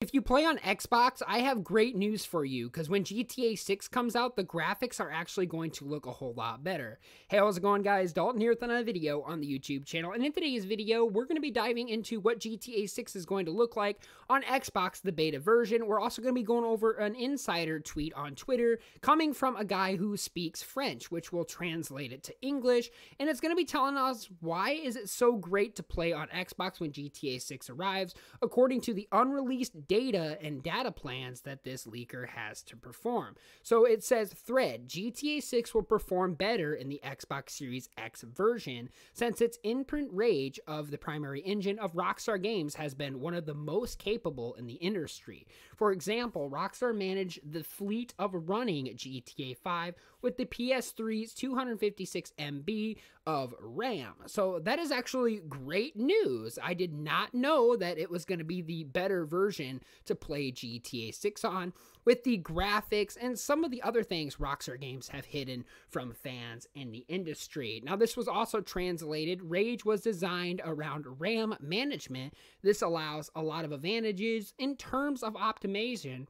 If you play on Xbox, I have great news for you because when GTA 6 comes out, the graphics are actually going to look a whole lot better. Hey, how's it going, guys? Dalton here with another video on the YouTube channel. And in today's video, we're going to be diving into what GTA 6 is going to look like on Xbox, the beta version. We're also going to be going over an insider tweet on Twitter coming from a guy who speaks French, which will translate it to English. And it's going to be telling us why is it so great to play on Xbox when GTA 6 arrives, according to the unreleased data and data plans that this leaker has to perform. So it says thread, GTA 6 will perform better in the Xbox Series X version since its imprint rage of the primary engine of Rockstar Games has been one of the most capable in the industry. For example, Rockstar managed the fleet of running GTA 5 with the PS3's 256 MB of RAM. So that is actually great news. I did not know that it was going to be the better version to play GTA 6 on, with the graphics and some of the other things Rockstar Games have hidden from fans in the industry. Now, this was also translated. Rage was designed around RAM management. This allows a lot of advantages in terms of optimization.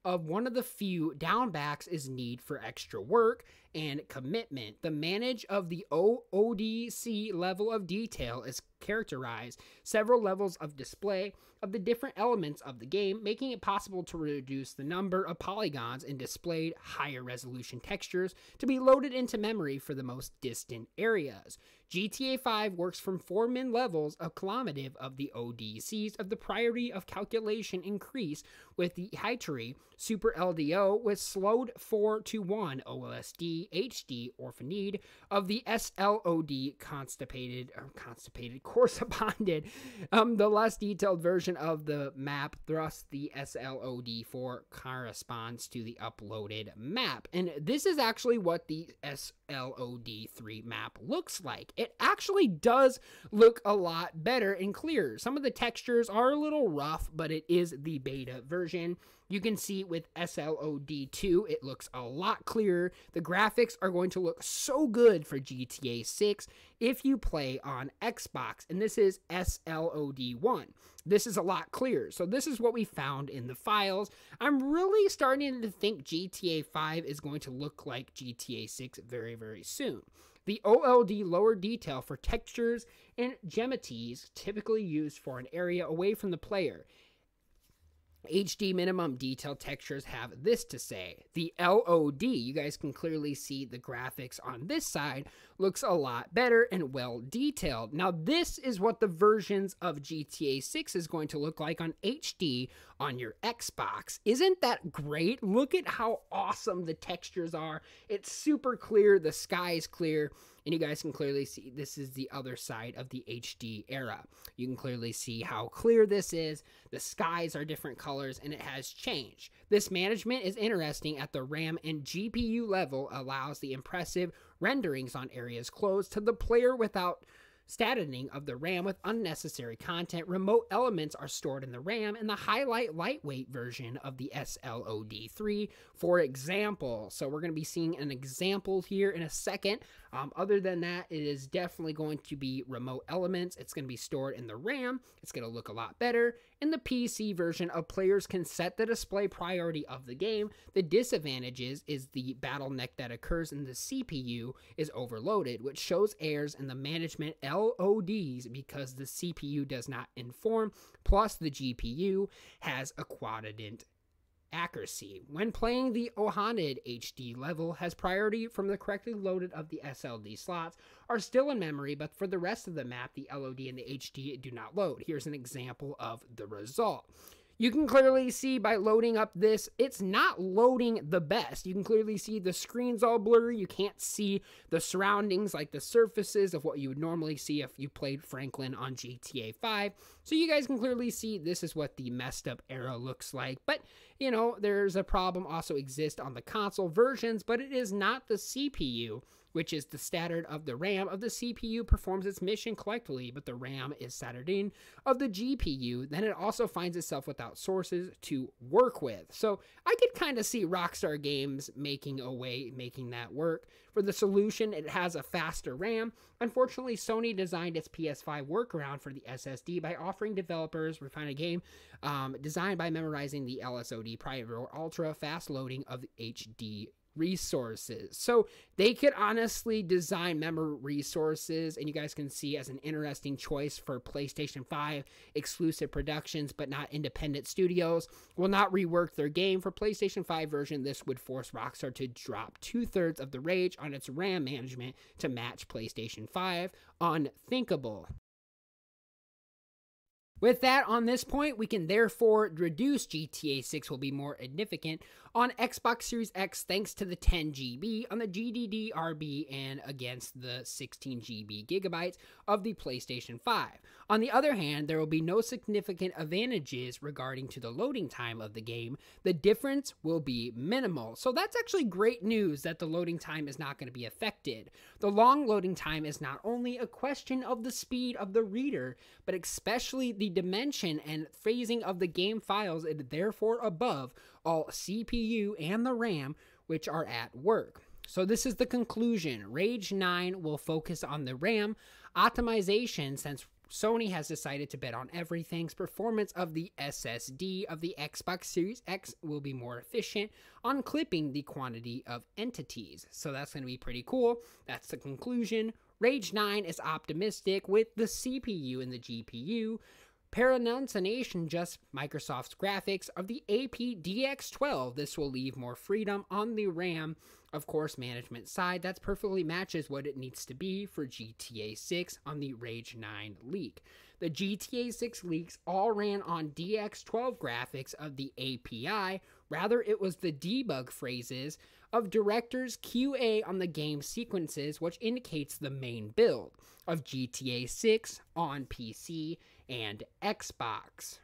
Of one of the few downbacks is need for extra work and commitment. The manage of the ODC level of detail is characterized several levels of display of the different elements of the game, making it possible to reduce the number of polygons and displayed higher resolution textures to be loaded into memory for the most distant areas. GTA 5 works from 4 min levels of kilometer of the ODCs of the priority of calculation increase with the High Super LDO with slowed 4 to 1 OLSD HD orphaned of the SLOD constipated corresponded the less detailed version of the map thus the SLOD4 corresponds to the uploaded map. And this is actually what the SLOD3 map looks like. It actually does look a lot better and clearer. Some of the textures are a little rough, but it is the beta version. You can see with SLOD2, it looks a lot clearer. The graphics are going to look so good for GTA 6 if you play on Xbox, and this is SLOD1. This is a lot clearer. So this is what we found in the files. I'm really starting to think GTA 5 is going to look like GTA 6 very, very soon. The OLD lower detail for textures and geometries typically used for an area away from the player. HD minimum detail textures have this to say. The LOD, you guys can clearly see the graphics on this side, looks a lot better and well detailed. Now, this is what the versions of GTA 6 is going to look like on HD on your Xbox. Isn't that great? Look at how awesome the textures are. It's super clear. The sky is clear. And you guys can clearly see this is the other side of the HD era. You can clearly see how clear this is. The skies are different colors and it has changed. This management is interesting at the RAM and GPU level, allows the impressive renderings on areas closed to the player without statting of the RAM with unnecessary content. Remote elements are stored in the RAM and the highlight lightweight version of the SLOD3, for example. So we're going to be seeing an example here in a second. Other than that, it is definitely going to be remote elements. It's going to be stored in the RAM. It's going to look a lot better. In the PC version of players can set the display priority of the game. The disadvantages is the bottleneck that occurs in the CPU is overloaded, which shows errors in the management LODs because the CPU does not inform, plus the GPU has a quadrant accuracy. When playing, the OHANID HD level has priority from the correctly loaded of the SLD slots are still in memory, but for the rest of the map, the LOD and the HD do not load. Here's an example of the result. You can clearly see by loading up this, it's not loading the best. You can clearly see the screen's all blurry. You can't see the surroundings like the surfaces of what you would normally see if you played Franklin on GTA 5. So you guys can clearly see this is what the messed up era looks like. But, you know, there's a problem also exists on the console versions, but it is not the CPU, which is the standard of the RAM of the CPU performs its mission collectively, but the RAM is standard in of the GPU, then it also finds itself without sources to work with. So I could kind of see Rockstar Games making that work. For the solution, it has a faster RAM. Unfortunately, Sony designed its PS5 workaround for the SSD by offering developers refine a game designed by memorizing the LSOD private or ultra fast loading of the HD resources. So they could honestly design memory resources, and you guys can see as an interesting choice for PlayStation 5 exclusive productions, but not independent studios will not rework their game. For PlayStation 5 version, this would force Rockstar to drop 2/3 of the rage on its RAM management to match PlayStation 5. Unthinkable. With that, on this point, we can therefore reduce GTA 6 will be more significant on Xbox Series X thanks to the 10 GB on the GDDR and against the 16 GB of the PlayStation 5. On the other hand, there will be no significant advantages regarding to the loading time of the game. The difference will be minimal. So that's actually great news that the loading time is not going to be affected. The long loading time is not only a question of the speed of the reader, but especially the dimension and phasing of the game files is therefore above all CPU and the RAM which are at work. So this is the conclusion. Rage 9 will focus on the RAM optimization since Sony has decided to bet on everything's performance of the SSD of the Xbox Series X will be more efficient on clipping the quantity of entities. So that's going to be pretty cool. That's the conclusion. Rage 9 is optimistic with the CPU and the GPU. Pronunciation just Microsoft's graphics of the APDX12. This will leave more freedom on the RAM, of course, management side. That's perfectly matches what it needs to be for GTA 6 on the Rage 9 leak. The GTA 6 leaks all ran on DX12 graphics of the API. Rather, it was the debug phrases of director's QA on the game sequences, which indicates the main build of GTA 6 on PC and Xbox.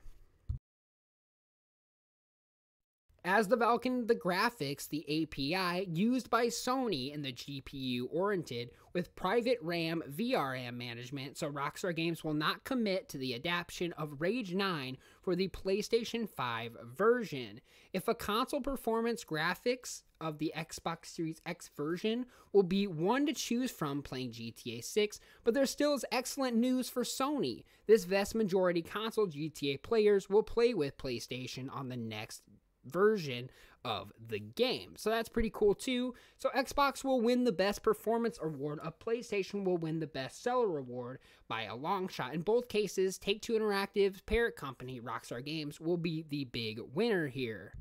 As the Vulkan, the graphics, the API used by Sony and the GPU oriented with private RAM VRM management, so Rockstar Games will not commit to the adaptation of Rage 9 for the PlayStation 5 version. If a console performance graphics of the Xbox Series X version will be one to choose from playing GTA 6, but there still is excellent news for Sony. This vast majority console GTA players will play with PlayStation on the next version of the game. So that's pretty cool too. So Xbox will win the best performance award, PlayStation will win the best seller award by a long shot. In both cases, Take-Two Interactive's parent company, Rockstar Games, will be the big winner here.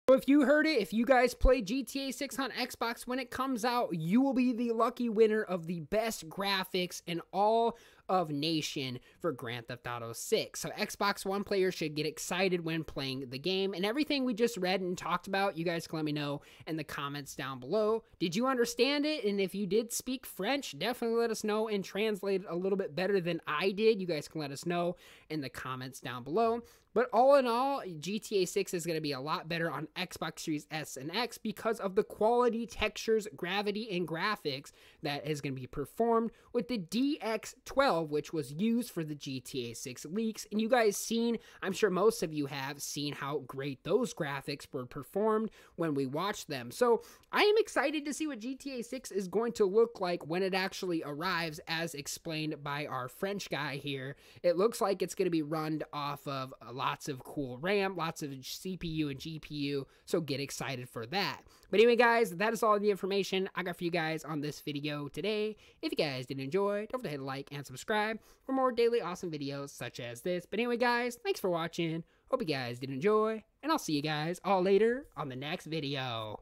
So if you heard it, if you guys play GTA 6 on Xbox when it comes out, you will be the lucky winner of the best graphics in all of Nation for Grand Theft Auto 6. So Xbox One players should get excited when playing the game. And everything we just read and talked about, you guys can let me know in the comments down below. Did you understand it? And if you did speak French, definitely let us know and translate it a little bit better than I did. You guys can let us know in the comments down below. But all in all, GTA 6 is going to be a lot better on Xbox Series S and X because of the quality, textures, gravity, and graphics that is going to be performed with the DX12, which was used for the GTA 6 leaks. And you guys seen, I'm sure most of you have seen how great those graphics were performed when we watched them. So I am excited to see what GTA 6 is going to look like when it actually arrives, as explained by our French guy here. It looks like it's going to be run off of lots of cool RAM, lots of CPU and GPU, so get excited for that. But anyway, guys, that is all the information I got for you guys on this video today. If you guys did enjoy, don't forget to hit like and subscribe for more daily awesome videos such as this. But anyway, guys, thanks for watching. Hope you guys did enjoy, and I'll see you guys all later on the next video.